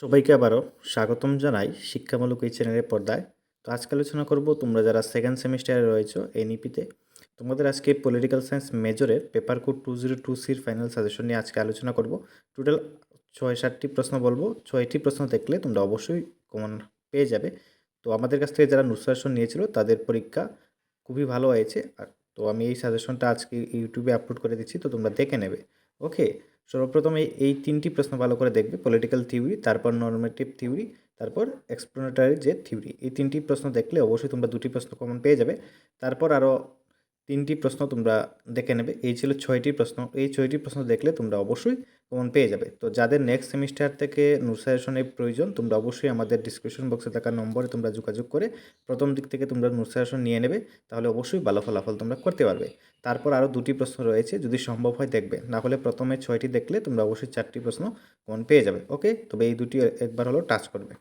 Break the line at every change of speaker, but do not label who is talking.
সবাইকে আবারও স্বাগতম জানাই শিক্ষামূলক এই চ্যানেলের পর্দায়। তো আজকে আলোচনা করব তোমরা যারা সেকেন্ড সেমিস্টারে রয়েছো এনইপিতে তোমাদের আজকে পলিটিক্যাল সায়েন্স মেজরের পেপার কোড 202সির ফাইনাল সাজেশন নিয়ে আজকে আলোচনা করব। টোটাল 6-7টি প্রশ্ন বলবো, 6টি প্রশ্ন দেখলে তোমরা অবশ্যই কমন পেয়ে যাবে। তো আমাদের কাছ থেকে যারা নোট সাজেশন নিয়েছিল তাদের পরীক্ষা খুবই ভালো হয়েছে। আর তো আমি এই সাজেশনটা আজকে ইউটিউবে আপলোড করে দিচ্ছি, তো তোমরা দেখে নেবে। ওকে, সর্বপ্রথম এই 3টি প্রশ্ন ভালো করে দেখবে, পলিটিক্যাল থিওরি, তারপর নর্মেটিভ থিওরি, তারপর এক্সপ্লেনেটরি যে থিওরি। এই 3টি প্রশ্ন দেখলে অবশ্যই তোমরা 2টি প্রশ্ন কমন পেয়ে যাবে। তারপর আরও 3টি প্রশ্ন তোমরা দেখে নেবে। এই ছিল 6টি প্রশ্ন। এই 6টি প্রশ্ন দেখলে তোমরা অবশ্যই কমন পেয়ে যাবে। তো যাদের নেক্সট সেমিস্টার থেকে নোট সাজেশনের প্রয়োজন তোমরা অবশ্যই আমাদের ডিসক্রিপশন বক্সে থাকা নম্বরে তোমরা যোগাযোগ করে প্রথম দিক থেকে তোমরা নোট সাজেশন নিয়ে নেবে, তাহলে অবশ্যই ভালো ফলাফল তোমরা করতে পারবে। তারপর আরও 2টি প্রশ্ন রয়েছে, যদি সম্ভব হয় দেখবে, না হলে প্রথমে 6টি দেখলে তোমরা অবশ্যই 4টি প্রশ্ন কমন পেয়ে যাবে। ওকে, তবে এই দুটি একবার হলো টাচ করবে।